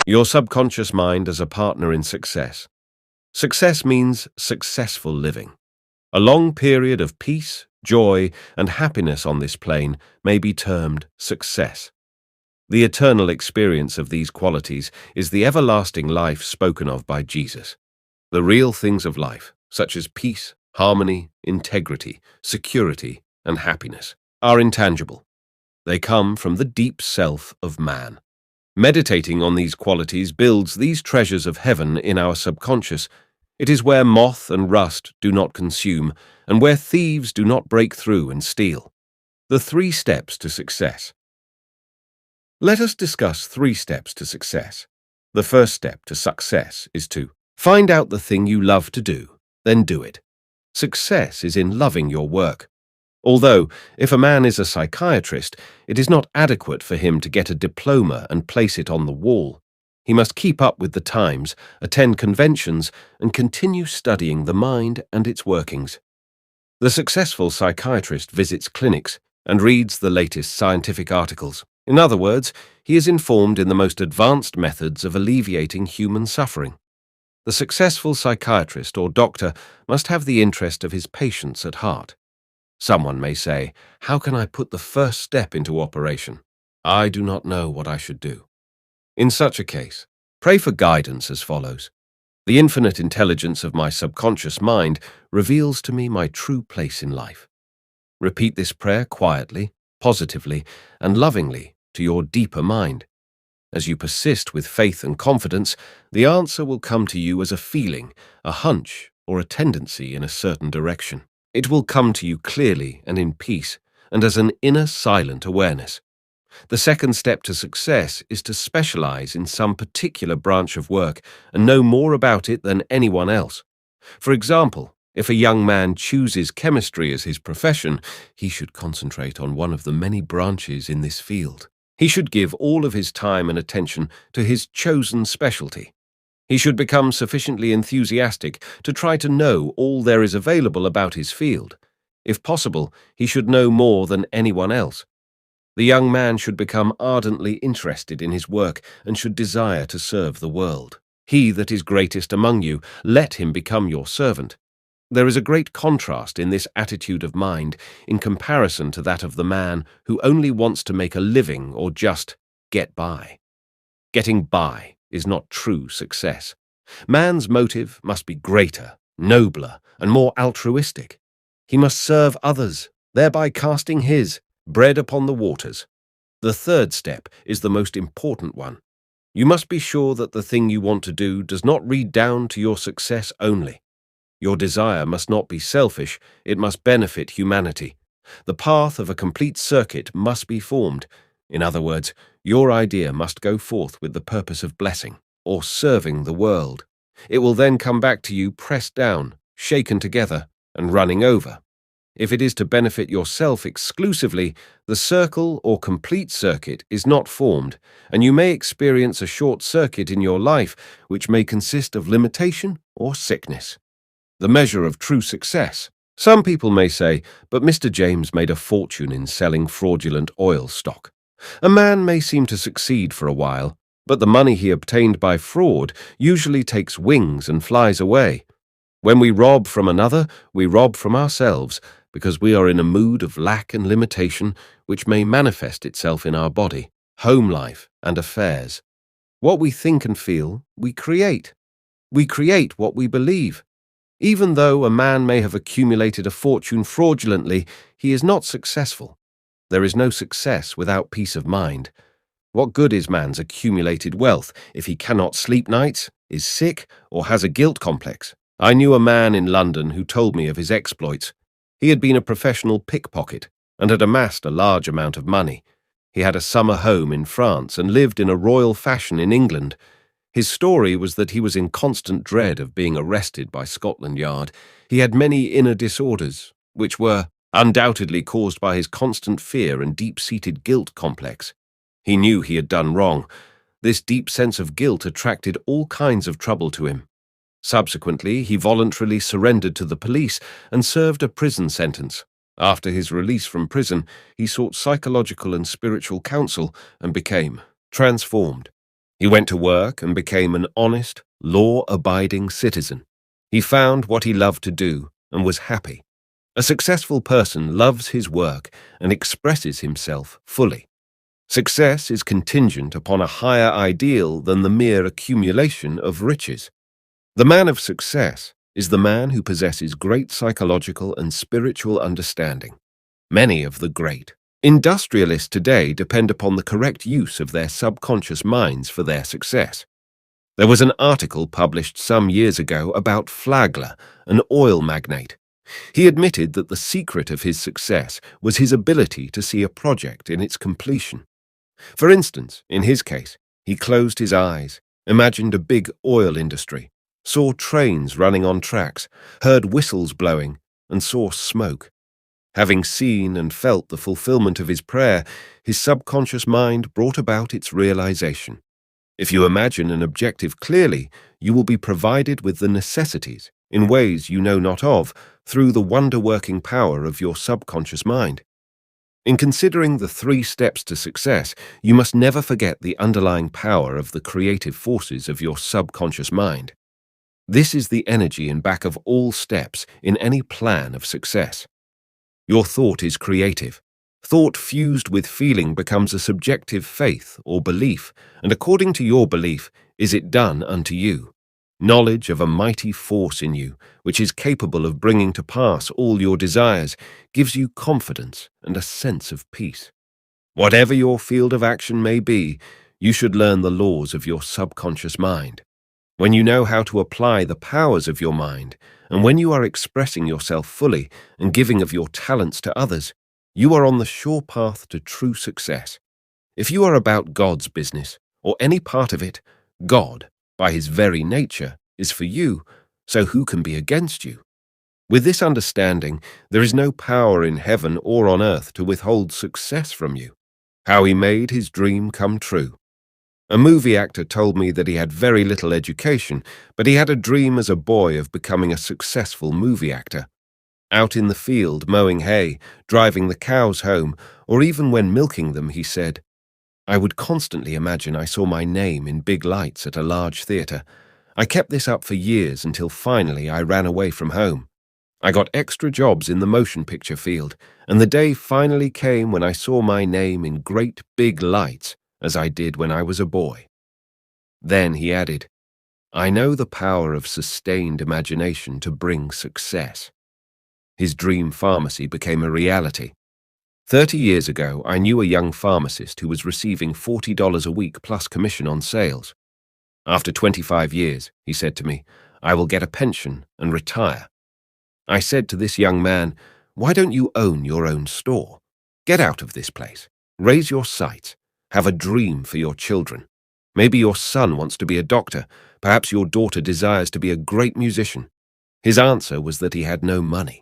Your subconscious mind as a partner in success. Success means successful living. A long period of peace, joy, and happiness on this plane may be termed success. The eternal experience of these qualities is the everlasting life spoken of by Jesus. The real things of life, such as peace, harmony, integrity, security, and happiness, are intangible. They come from the deep self of man. Meditating on these qualities builds these treasures of heaven in our subconscious. It is where moth and rust do not consume, and where thieves do not break through and steal. The 3 steps to success. Let us discuss 3 steps to success. The first step to success is to find out the thing you love to do, then do it. Success is in loving your work. Although, if a man is a psychiatrist, it is not adequate for him to get a diploma and place it on the wall. He must keep up with the times, attend conventions, and continue studying the mind and its workings. The successful psychiatrist visits clinics and reads the latest scientific articles. In other words, he is informed in the most advanced methods of alleviating human suffering. The successful psychiatrist or doctor must have the interest of his patients at heart. Someone may say, "How can I put the first step into operation? I do not know what I should do." In such a case, pray for guidance as follows. The infinite intelligence of my subconscious mind reveals to me my true place in life. Repeat this prayer quietly, positively, and lovingly to your deeper mind. As you persist with faith and confidence, the answer will come to you as a feeling, a hunch, or a tendency in a certain direction. It will come to you clearly and in peace, and as an inner silent awareness. The second step to success is to specialize in some particular branch of work and know more about it than anyone else. For example, if a young man chooses chemistry as his profession, he should concentrate on one of the many branches in this field. He should give all of his time and attention to his chosen specialty. He should become sufficiently enthusiastic to try to know all there is available about his field. If possible, he should know more than anyone else. The young man should become ardently interested in his work and should desire to serve the world. He that is greatest among you, let him become your servant. There is a great contrast in this attitude of mind in comparison to that of the man who only wants to make a living or just get by. Getting by is not true success. Man's motive must be greater, nobler, and more altruistic. He must serve others, thereby casting his bread upon the waters. The third step is the most important one. You must be sure that the thing you want to do does not read down to your success only. Your desire must not be selfish, it must benefit humanity. The path of a complete circuit must be formed. In other words, your idea must go forth with the purpose of blessing or serving the world. It will then come back to you pressed down, shaken together, and running over. If it is to benefit yourself exclusively, the circle or complete circuit is not formed, and you may experience a short circuit in your life which may consist of limitation or sickness. The measure of true success. Some people may say, but Mr. James made a fortune in selling fraudulent oil stock. A man may seem to succeed for a while, but the money he obtained by fraud usually takes wings and flies away. When we rob from another, we rob from ourselves, because we are in a mood of lack and limitation which may manifest itself in our body, home life, and affairs. What we think and feel, we create. We create what we believe. Even though a man may have accumulated a fortune fraudulently, he is not successful. There is no success without peace of mind. What good is man's accumulated wealth if he cannot sleep nights, is sick, or has a guilt complex? I knew a man in London who told me of his exploits. He had been a professional pickpocket and had amassed a large amount of money. He had a summer home in France and lived in a royal fashion in England. His story was that he was in constant dread of being arrested by Scotland Yard. He had many inner disorders, which were undoubtedly caused by his constant fear and deep-seated guilt complex. He knew he had done wrong. This deep sense of guilt attracted all kinds of trouble to him. Subsequently, he voluntarily surrendered to the police and served a prison sentence. After his release from prison, he sought psychological and spiritual counsel and became transformed. He went to work and became an honest, law-abiding citizen. He found what he loved to do and was happy. A successful person loves his work and expresses himself fully. Success is contingent upon a higher ideal than the mere accumulation of riches. The man of success is the man who possesses great psychological and spiritual understanding. Many of the great industrialists today depend upon the correct use of their subconscious minds for their success. There was an article published some years ago about Flagler, an oil magnate. He admitted that the secret of his success was his ability to see a project in its completion. For instance, in his case, he closed his eyes, imagined a big oil industry, saw trains running on tracks, heard whistles blowing, and saw smoke. Having seen and felt the fulfillment of his prayer, his subconscious mind brought about its realization. If you imagine an objective clearly, you will be provided with the necessities, in ways you know not of, through the wonder-working power of your subconscious mind. In considering the 3 steps to success, you must never forget the underlying power of the creative forces of your subconscious mind. This is the energy in back of all steps in any plan of success. Your thought is creative. Thought fused with feeling becomes a subjective faith or belief, and according to your belief, is it done unto you. Knowledge of a mighty force in you, which is capable of bringing to pass all your desires, gives you confidence and a sense of peace. Whatever your field of action may be, you should learn the laws of your subconscious mind. When you know how to apply the powers of your mind, and when you are expressing yourself fully and giving of your talents to others, you are on the sure path to true success. If you are about God's business, or any part of it, God, by his very nature, is for you, so who can be against you? With this understanding, there is no power in heaven or on earth to withhold success from you. How he made his dream come true. A movie actor told me that he had very little education, but he had a dream as a boy of becoming a successful movie actor. Out in the field, mowing hay, driving the cows home, or even when milking them, he said, "I would constantly imagine I saw my name in big lights at a large theatre. I kept this up for years until finally I ran away from home. I got extra jobs in the motion picture field, and the day finally came when I saw my name in great big lights, as I did when I was a boy." Then he added, "I know the power of sustained imagination to bring success." His dream pharmacy became a reality. 30 years ago, I knew a young pharmacist who was receiving $40 a week plus commission on sales. After 25 years, he said to me, "I will get a pension and retire." I said to this young man, "Why don't you own your own store? Get out of this place. Raise your sights. Have a dream for your children. Maybe your son wants to be a doctor. Perhaps your daughter desires to be a great musician." His answer was that he had no money.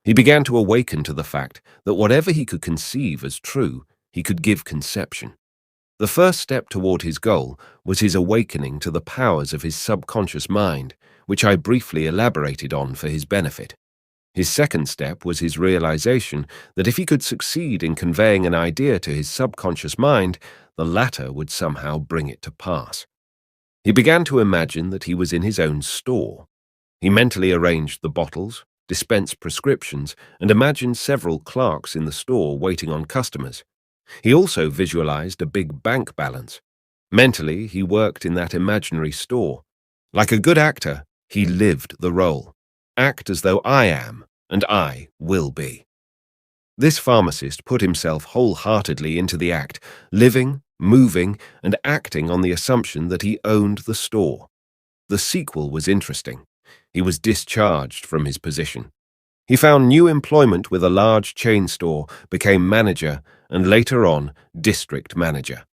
He began to awaken to the fact that whatever he could conceive as true, he could give conception. The first step toward his goal was his awakening to the powers of his subconscious mind, which I briefly elaborated on for his benefit. His second step was his realization that if he could succeed in conveying an idea to his subconscious mind, the latter would somehow bring it to pass. He began to imagine that he was in his own store. He mentally arranged the bottles, dispensed prescriptions, and imagined several clerks in the store waiting on customers. He also visualized a big bank balance. Mentally, he worked in that imaginary store. Like a good actor, he lived the role. Act as though I am, and I will be. This pharmacist put himself wholeheartedly into the act, living, moving, and acting on the assumption that he owned the store. The sequel was interesting. He was discharged from his position. He found new employment with a large chain store, became manager, and later on, district manager.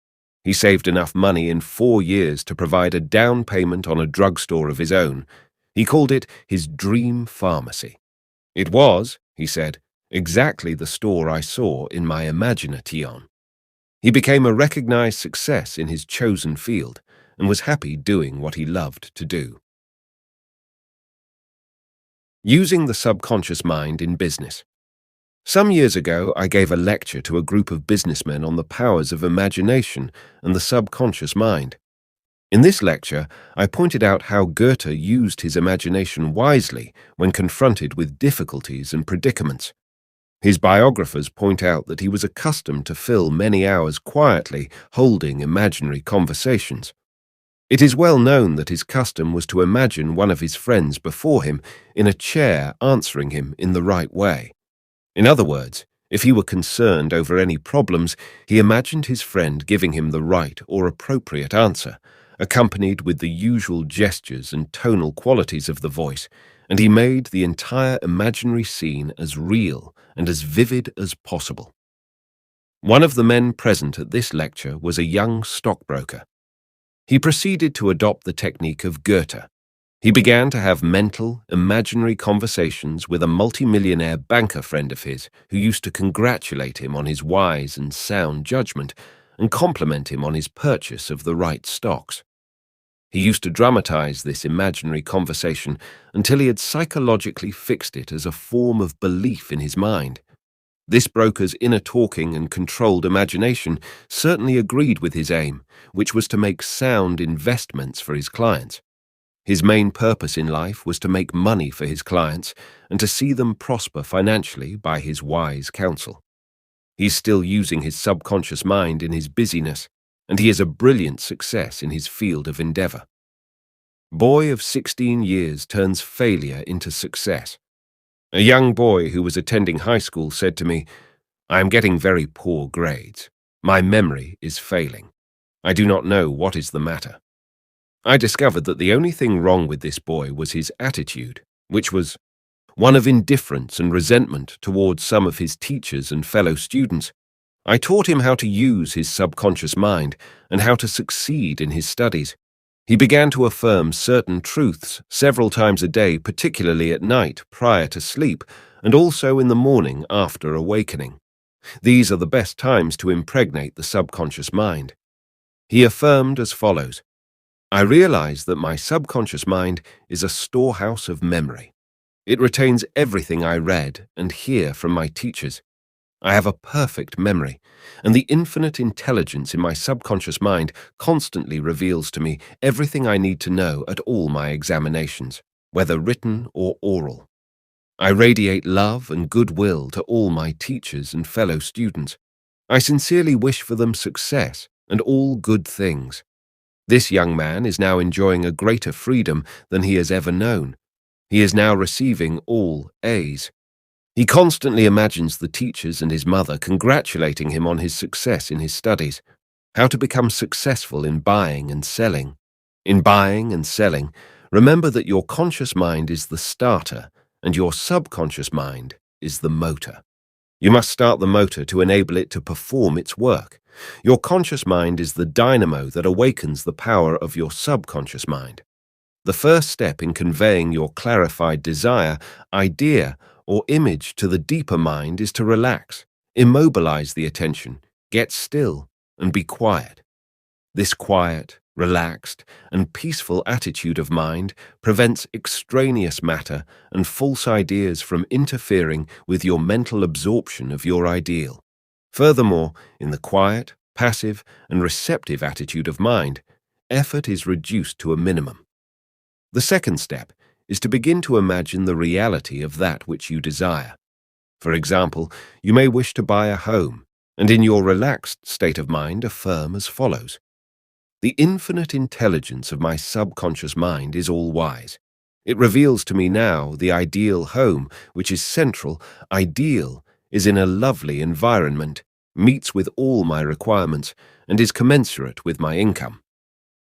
He saved enough money in 4 years to provide a down payment on a drugstore of his own. He called it his dream pharmacy. It was, he said, exactly the store I saw in my imagination. He became a recognized success in his chosen field and was happy doing what he loved to do. Using the subconscious mind in business. Some years ago, I gave a lecture to a group of businessmen on the powers of imagination and the subconscious mind. In this lecture, I pointed out how Goethe used his imagination wisely when confronted with difficulties and predicaments. His biographers point out that he was accustomed to fill many hours quietly holding imaginary conversations. It is well known that his custom was to imagine one of his friends before him in a chair answering him in the right way. In other words, if he were concerned over any problems, he imagined his friend giving him the right or appropriate answer, accompanied with the usual gestures and tonal qualities of the voice, and he made the entire imaginary scene as real and as vivid as possible. One of the men present at this lecture was a young stockbroker. He proceeded to adopt the technique of Goethe. He began to have mental, imaginary conversations with a multimillionaire banker friend of his who used to congratulate him on his wise and sound judgment and compliment him on his purchase of the right stocks. He used to dramatize this imaginary conversation until he had psychologically fixed it as a form of belief in his mind. This broker's inner talking and controlled imagination certainly agreed with his aim, which was to make sound investments for his clients. His main purpose in life was to make money for his clients and to see them prosper financially by his wise counsel. He's still using his subconscious mind in his busyness, and he is a brilliant success in his field of endeavor. Boy of 16 years turns failure into success. A young boy who was attending high school said to me, "I am getting very poor grades. My memory is failing. I do not know what is the matter." I discovered that the only thing wrong with this boy was his attitude, which was one of indifference and resentment towards some of his teachers and fellow students. I taught him how to use his subconscious mind and how to succeed in his studies. He began to affirm certain truths several times a day, particularly at night prior to sleep, and also in the morning after awakening. These are the best times to impregnate the subconscious mind. He affirmed as follows: "I realize that my subconscious mind is a storehouse of memory. It retains everything I read and hear from my teachers. I have a perfect memory, and the infinite intelligence in my subconscious mind constantly reveals to me everything I need to know at all my examinations, whether written or oral. I radiate love and goodwill to all my teachers and fellow students. I sincerely wish for them success and all good things. This young man is now enjoying a greater freedom than he has ever known. He is now receiving all A's. He constantly imagines the teachers and his mother congratulating him on his success in his studies, how to become successful in buying and selling. In buying and selling, remember that your conscious mind is the starter and your subconscious mind is the motor. You must start the motor to enable it to perform its work. Your conscious mind is the dynamo that awakens the power of your subconscious mind. The first step in conveying your clarified desire, idea, or image to the deeper mind is to relax, immobilize the attention, get still, and be quiet. This quiet, relaxed, and peaceful attitude of mind prevents extraneous matter and false ideas from interfering with your mental absorption of your ideal. Furthermore, in the quiet, passive, and receptive attitude of mind, effort is reduced to a minimum. The second step is to begin to imagine the reality of that which you desire. For example, you may wish to buy a home, and in your relaxed state of mind affirm as follows: "The infinite intelligence of my subconscious mind is all-wise. It reveals to me now the ideal home, which is central, ideal, is in a lovely environment, meets with all my requirements, and is commensurate with my income.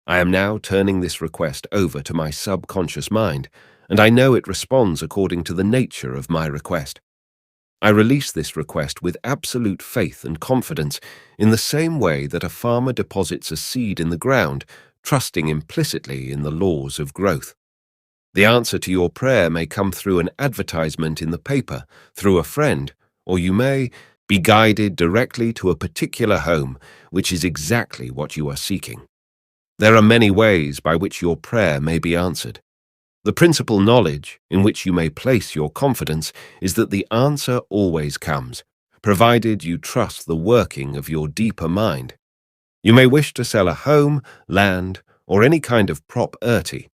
I am now turning this request over to my subconscious mind, and I know it responds according to the nature of my request. I release this request with absolute faith and confidence in the same way that a farmer deposits a seed in the ground, trusting implicitly in the laws of growth. The answer to your prayer may come through an advertisement in the paper, through a friend, or you may be guided directly to a particular home, which is exactly what you are seeking. There are many ways by which your prayer may be answered. The principal knowledge in which you may place your confidence is that the answer always comes, provided you trust the working of your deeper mind. You may wish to sell a home, land, or any kind of property.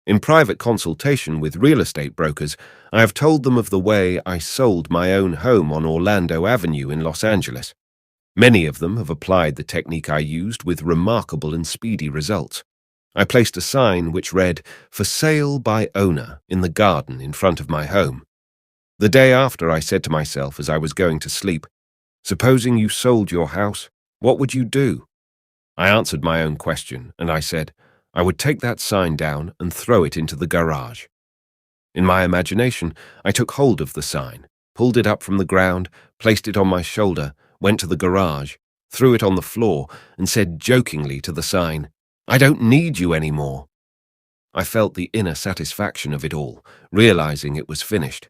In private consultation with real estate brokers, I have told them of the way I sold my own home on Orlando Avenue in Los Angeles. Many of them have applied the technique I used with remarkable and speedy results. I placed a sign which read, "For sale by owner," in the garden in front of my home. The day after, I said to myself as I was going to sleep, "Supposing you sold your house, what would you do?" I answered my own question, and I said, I would take that sign down and throw it into the garage. In my imagination, I took hold of the sign, pulled it up from the ground, placed it on my shoulder, went to the garage, threw it on the floor, and said jokingly to the sign, "I don't need you anymore." I felt the inner satisfaction of it all, realizing it was finished.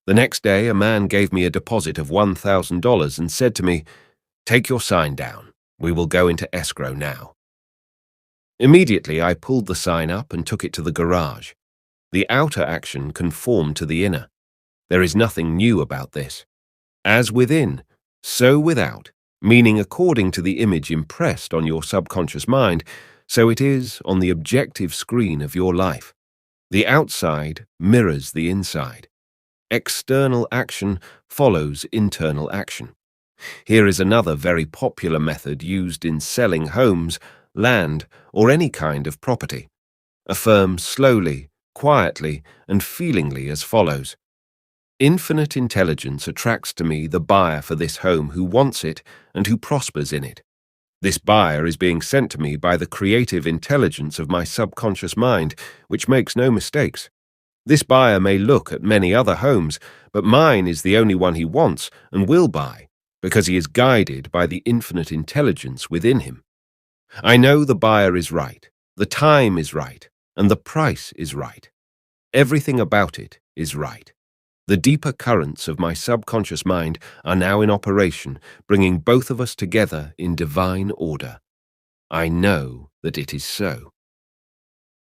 The next day, a man gave me a deposit of $1,000 and said to me, "Take your sign down. We will go into escrow now." Immediately, I pulled the sign up and took it to the garage. The outer action conformed to the inner. There is nothing new about this. As within, so without, meaning according to the image impressed on your subconscious mind, so it is on the objective screen of your life. The outside mirrors the inside. External action follows internal action. Here is another very popular method used in selling homes, land, or any kind of property. Affirm slowly, quietly, and feelingly as follows. Infinite intelligence attracts to me the buyer for this home who wants it and who prospers in it. This buyer is being sent to me by the creative intelligence of my subconscious mind, which makes no mistakes. This buyer may look at many other homes, but mine is the only one he wants and will buy, because he is guided by the infinite intelligence within him. I know the buyer is right, the time is right, and the price is right. Everything about it is right. The deeper currents of my subconscious mind are now in operation, bringing both of us together in divine order. I know that it is so.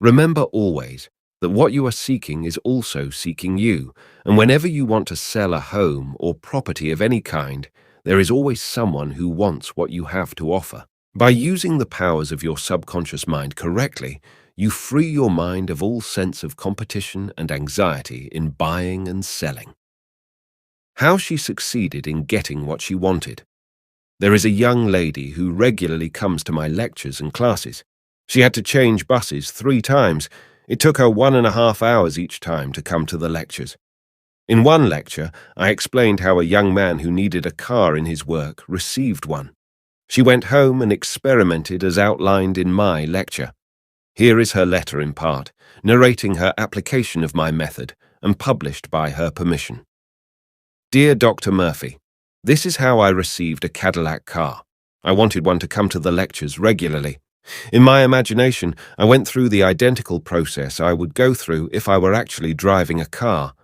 Remember always that what you are seeking is also seeking you, and whenever you want to sell a home or property of any kind, there is always someone who wants what you have to offer. By using the powers of your subconscious mind correctly, you free your mind of all sense of competition and anxiety in buying and selling. How she succeeded in getting what she wanted. There is a young lady who regularly comes to my lectures and classes. She had to change buses 3 times. It took her 1.5 hours each time to come to the lectures. In one lecture, I explained how a young man who needed a car in his work received one. She went home and experimented as outlined in my lecture. Here is her letter in part, narrating her application of my method and published by her permission. Dear Dr. Murphy, this is how I received a Cadillac car. I wanted one to come to the lectures regularly. In my imagination, I went through the identical process I would go through if I were actually driving a car.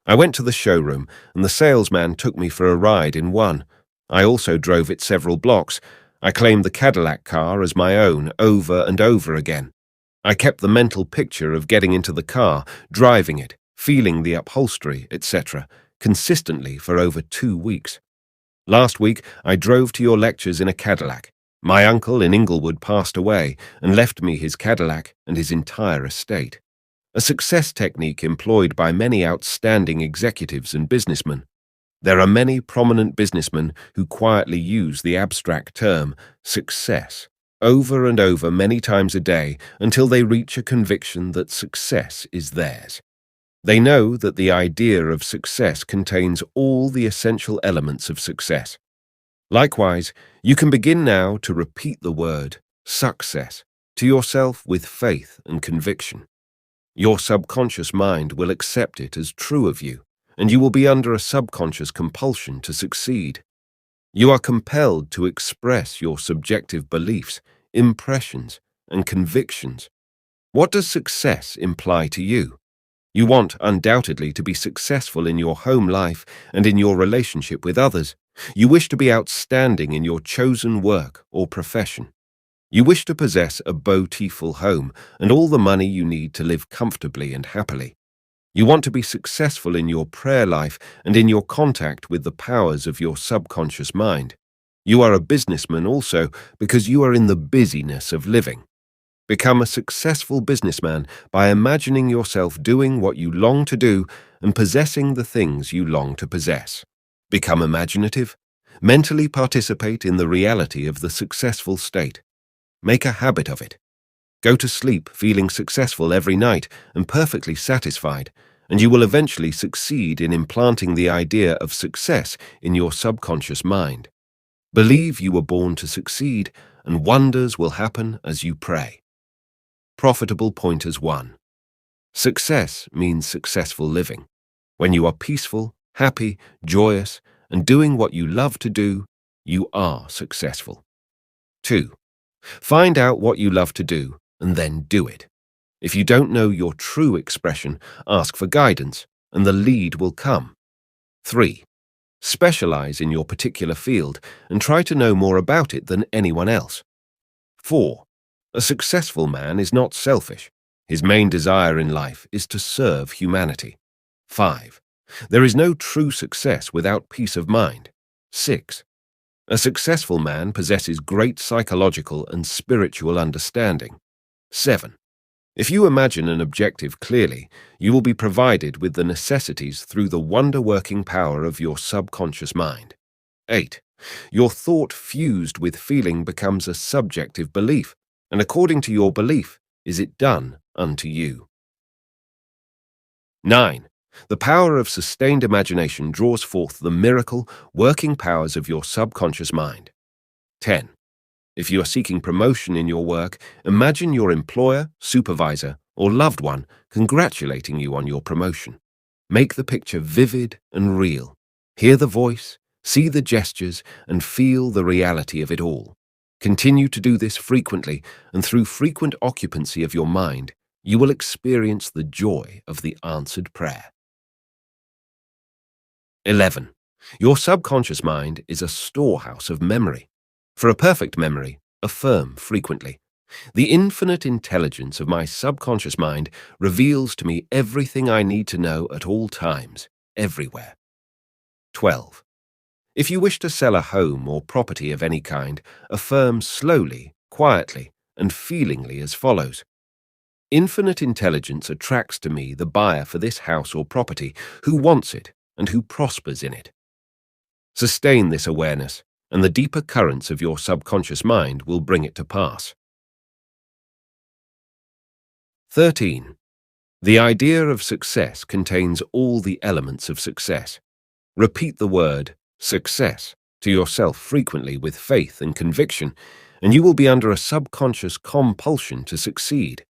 I went to the showroom, and the salesman took me for a ride in one. I also drove it several blocks. I claimed the Cadillac car as my own over and over again. I kept the mental picture of getting into the car, driving it, feeling the upholstery, etc., consistently for over 2 weeks. Last week, I drove to your lectures in a Cadillac. My uncle in Inglewood passed away and left me his Cadillac and his entire estate. A success technique employed by many outstanding executives and businessmen. There are many prominent businessmen who quietly use the abstract term success over and over many times a day until they reach a conviction that success is theirs. They know that the idea of success contains all the essential elements of success. Likewise, you can begin now to repeat the word success to yourself with faith and conviction. Your subconscious mind will accept it as true of you, and you will be under a subconscious compulsion to succeed. You are compelled to express your subjective beliefs, impressions, and convictions. What does success imply to you? You want, undoubtedly, to be successful in your home life and in your relationship with others. You wish to be outstanding in your chosen work or profession. You wish to possess a beautiful home and all the money you need to live comfortably and happily. You want to be successful in your prayer life and in your contact with the powers of your subconscious mind. You are a businessman also because you are in the busyness of living. Become a successful businessman by imagining yourself doing what you long to do and possessing the things you long to possess. Become imaginative. Mentally participate in the reality of the successful state. Make a habit of it. Go to sleep feeling successful every night and perfectly satisfied, and you will eventually succeed in implanting the idea of success in your subconscious mind. Believe you were born to succeed, and wonders will happen as you pray. Profitable Pointers 1. Success means successful living. When you are peaceful, happy, joyous, and doing what you love to do, you are successful. 2. Find out what you love to do and then do it. If you don't know your true expression, ask for guidance and the lead will come. 3. Specialize in your particular field and try to know more about it than anyone else. 4. A successful man is not selfish. His main desire in life is to serve humanity. 5. There is no true success without peace of mind. 6. A successful man possesses great psychological and spiritual understanding. 7. If you imagine an objective clearly, you will be provided with the necessities through the wonder-working power of your subconscious mind. 8. Your thought fused with feeling becomes a subjective belief, and according to your belief is it done unto you. 9. The power of sustained imagination draws forth the miracle, working powers of your subconscious mind. 10. If you are seeking promotion in your work, imagine your employer, supervisor, or loved one congratulating you on your promotion. Make the picture vivid and real. Hear the voice, see the gestures, and feel the reality of it all. Continue to do this frequently, and through frequent occupancy of your mind, you will experience the joy of the answered prayer. 11. Your subconscious mind is a storehouse of memory. For a perfect memory, affirm frequently. The infinite intelligence of my subconscious mind reveals to me everything I need to know at all times, everywhere. 12. If you wish to sell a home or property of any kind, affirm slowly, quietly, and feelingly as follows. Infinite intelligence attracts to me the buyer for this house or property who wants it and who prospers in it. Sustain this awareness, and the deeper currents of your subconscious mind will bring it to pass. 13. The idea of success contains all the elements of success. Repeat the word success to yourself frequently with faith and conviction, and you will be under a subconscious compulsion to succeed.